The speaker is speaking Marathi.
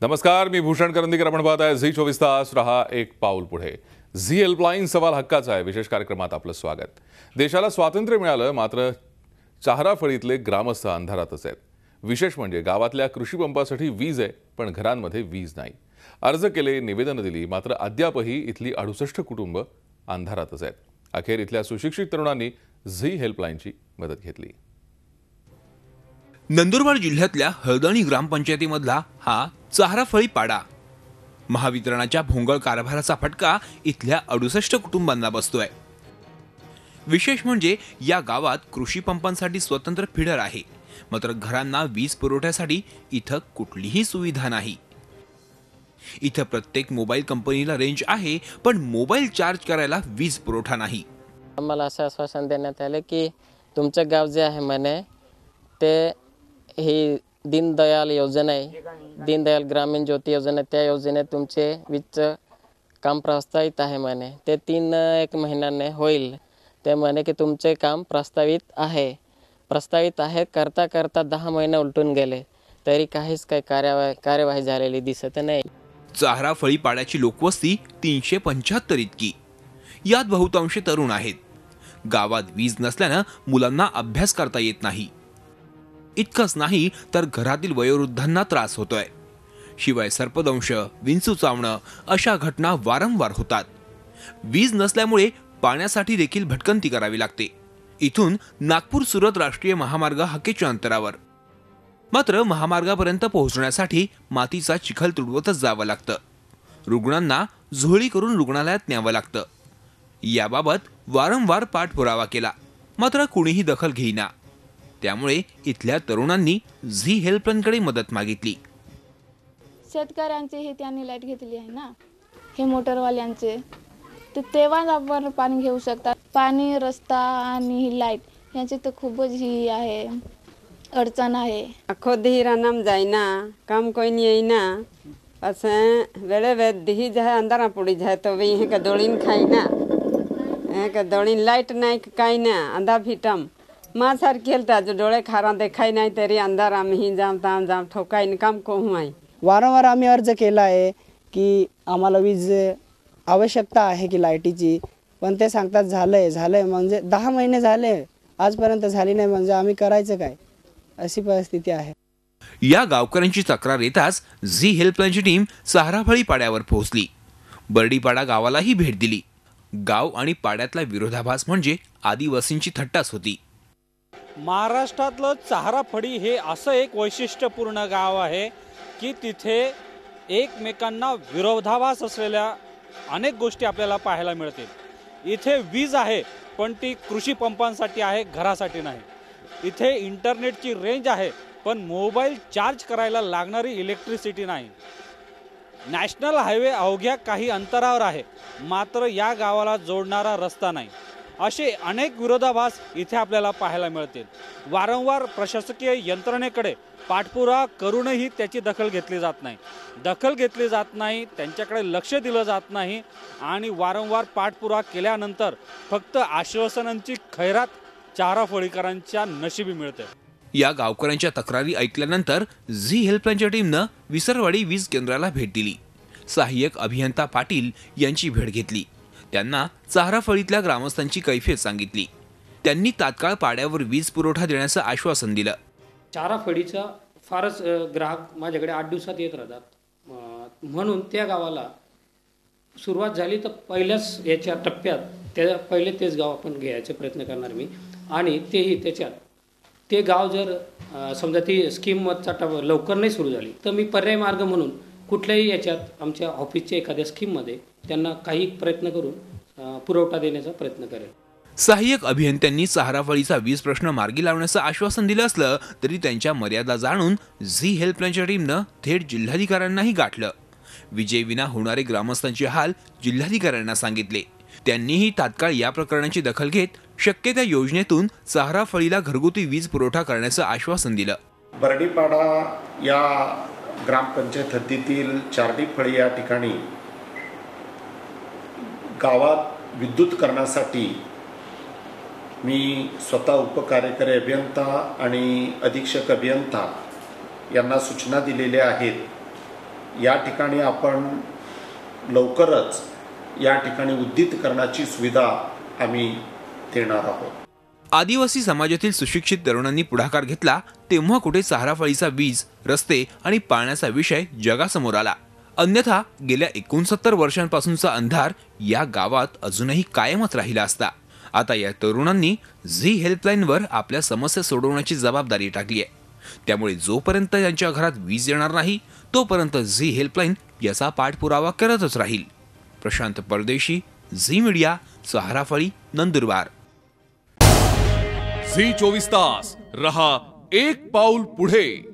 नमस्कार, मी भूषण करंदीकर. आपण पाहत आहे झी 24 तास. रहा एक पाऊल पुढे. झी हेल्पलाईन सवाल हक्काचा आहे विशेष कार्यक्रमात आपलं स्वागत. देशाला स्वातंत्र्य मिळालं, मात्र चाहराफळीतले ग्रामस्थ अंधारातच आहेत. विशेष म्हणजे गावातल्या कृषी पंपासाठी वीज आहे, पण घरांमध्ये वीज नाही. अर्ज केले, निवेदनं दिली, मात्र अद्यापही इथली 68 कुटुंब अंधारातच आहेत. अखेर इथल्या सुशिक्षित तरुणांनी झी हेल्पलाईनची मदत घेतली. नंदुरबार जिल्ह्यातल्या हळदणी ग्रामपंचायतीमधला हा चाहराफळी पाडा. महावितरणाच्या भोंगळ कारभाराचा फटका इथल्या 68 कुटुंबांना बसतोय. विशेष म्हणजे या गावात कृषी पंपांसाठी स्वतंत्र फिडर आहे, मात्र घरांना वीज पुरवठ्यासाठी इथं कुठलीही सुविधा नाही. इथं प्रत्येक मोबाईल कंपनीला रेंज आहे, पण मोबाईल चार्ज करायला वीज पुरवठा नाही. आम्हाला असं आश्वासन देण्यात आले की तुमचं गाव जे आहे म्हणे ते ही दीनदयाल योजना आहे, दीनदयाल ग्रामीण ज्योती योजना, त्या योजनेत तुमचे वीजचं काम प्रस्तावित आहे म्हणे. ते 3-1 महिन्याने होईल. ते म्हणे की तुमचे काम प्रस्तावित आहे. करता करता 10 महिने उलटून गेले, तरी काहीच काही कार्यवाही झालेली दिसत नाही. चाहराफळी पाड्याची लोकवस्ती 375 इतकी. यात बहुतांश तरुण आहेत. गावात वीज नसल्यानं मुलांना अभ्यास करता येत नाही. इतकंच नाही तर घरातील वयोवृद्धांना त्रास होतोय. शिवाय सर्पदंश, विंचू चावणं अशा घटना वारंवार होतात. वीज नसल्यामुळे पाण्यासाठी देखील भटकंती करावी लागते. इथून नागपूर-सुरत राष्ट्रीय महामार्ग हाकेच्या अंतरावर. मात्र महामार्गापर्यंत पोहोचण्यासाठी मातीचा चिखल तुडवतच जावं लागतं. रुग्णांना झोळी करून रुग्णालयात न्यावं लागतं. याबाबत वारंवार पाठपुरावा केला, मात्र कुणीही दखल घेईना. त्यामुळे इथल्या तरुणांनी झी हेल्पलाईनकडे मदत मागितली. शेतकऱ्यांचे हे त्यांनी लाईट घेतली आहे ना, हे मोटरवाल्यांचे, तर तेव्हाच आपण पाणी घेऊ शकतात. पाणी, रस्ता आणि ही लाईट यांची तर खूपच ही आहे, अडचण आहे. आखो धीरा नाम जाइना, काम कोई नहीं आईना, बस वेले वेद दी जाए अंदर पड़ी जाए तो भी है का दोड़ीन खाई ना, है का दोड़ीन लाइट नहीं काई ना, अंधा भीटम माँ सार खेलता जो डोळे खारा देखाई नाही तरी अंधार आम्ही जाम ठोकाईन काम को हुआई. वारंवार आम्ही अर्ज केला आहे की आम्हाला वीज आवश्यकता आहे की लाईटीची, पण ते सांगतात झालंय म्हणजे 10 महिने झाले आजपर्यंत झाली नाही, म्हणजे आम्ही करायचं काय, अशी परिस्थिती आहे. या गावकऱ्यांची तक्रार येताच झी हेल्पलाईनची टीम चाहराफळी पाड्यावर पोहोचली. बर्डीपाडा गावालाही भेट दिली. गाव आणि पाड्यातला विरोधाभास म्हणजे आदिवासींची थट्टाच होती. महाराष्ट्रातलं चाहराफळी हे असं एक वैशिष्ट्यपूर्ण गाव आहे की तिथे एकमेकांना विरोधाभास असलेल्या अनेक गोष्टी आपल्याला पाहायला मिळतील. इथे वीज आहे, पण ती कृषी पंपांसाठी आहे, घरासाठी नाही. इथे इंटरनेटची रेंज आहे, पण मोबाईल चार्ज करायला लागणारी इलेक्ट्रिसिटी नाही. नॅशनल हायवे अवघ्या काही अंतरावर आहे, मात्र या गावाला जोडणारा रस्ता नाही. असे अनेक विरोधाभास इथे आपल्याला पाहायला मिळतील. वारंवार प्रशासकीय यंत्रणेकडे पाठपुरावा करूनही त्याची दखल घेतली जात नाही. त्यांच्याकडे लक्ष दिलं जात नाही आणि वारंवार पाठपुरावा केल्यानंतर फक्त आश्वासनांची खैरात चाहराफळीकरांच्या नशिबी मिळते. या गावकऱ्यांच्या तक्रारी ऐकल्यानंतर झी हेल्पलाईनच्या टीमनं विसरवाडी वीज केंद्राला भेट दिली. सहाय्यक अभियंता पाटील यांची भेट घेतली. त्यांना चाहराफळीतल्या ग्रामस्थांची कैफियत सांगितली. त्यांनी तात्काळ पाड्यावर वीज पुरवठा देण्याचं आश्वासन दिलं. चाहराफळीचा फारच ग्राहक माझ्याकडे 8 दिवसात येत राहतात, म्हणून त्या गावाला सुरुवात झाली तर पहिल्याच याच्या टप्प्यात पहिले तेच गाव आपण घ्यायचे प्रयत्न करणार मी. आणि तेही त्याच्यात ते गाव जर समजा ती स्कीमचा लवकर नाही सुरू झाली तर मी पर्याय मार्ग म्हणून कुठल्याही याच्यात आमच्या ऑफिसच्या एखाद्या स्कीममध्ये त्यांना काही प्रयत्न करून पुरवठा देण्याचा प्रयत्न करेल. सहाय्यक अभियंत्यांनी चाहराफळीचा वीज प्रश्न मार्गी लावण्याचं आश्वासन दिलं असलं तरी त्यांच्या मर्यादा जाणून झी हेल्पलाईनच्या टीमनं थेट जिल्हाधिकाऱ्यांनाही गाठलं. विजेविना होणारे ग्रामस्थांचे हाल जिल्हाधिकाऱ्यांना सांगितले. त्यांनीही तात्काळ या प्रकरणाची दखल घेत शक्य त्या योजनेतून चाहराफळीला घरगुती वीज पुरवठा करण्याचं आश्वासन दिलं. बर्डीपाडा या ग्रामपंचायत हद्दीतील चारडीफळी या ठिकाणी गावात विद्युतकरणासाठी मी स्वतः उपकार्यकारी अभियंता आणि अधीक्षक अभियंता यांना सूचना दिलेल्या आहेत या ठिकाणी आपण लवकरच या ठिकाणी उद्दीतकरणाची सुविधा आम्ही देणार आहोत. आदिवासी समाजातील सुशिक्षित तरुणांनी पुढाकार घेतला तेव्हा कुठे चाराफळीचा वीज, रस्ते आणि पाण्याचा विषय जगासमोर आला. अन्यथा गेल्या 69 वर्षांपासूनचा अंधार या गावात अजूनही कायमच राहिला असता. आता या तरुणांनी झी हेल्पलाईनवर आपल्या समस्या सोडवण्याची जबाबदारी टाकली आहे. त्यामुळे जोपर्यंत त्यांच्या घरात वीज येणार नाही तोपर्यंत झी हेल्पलाईन याचा पाठपुरावा करतच राहील. प्रशांत परदेशी, झी मीडिया, चाराफळी, नंदुरबार. झी 24 तास रहा एक पाऊल पुढे.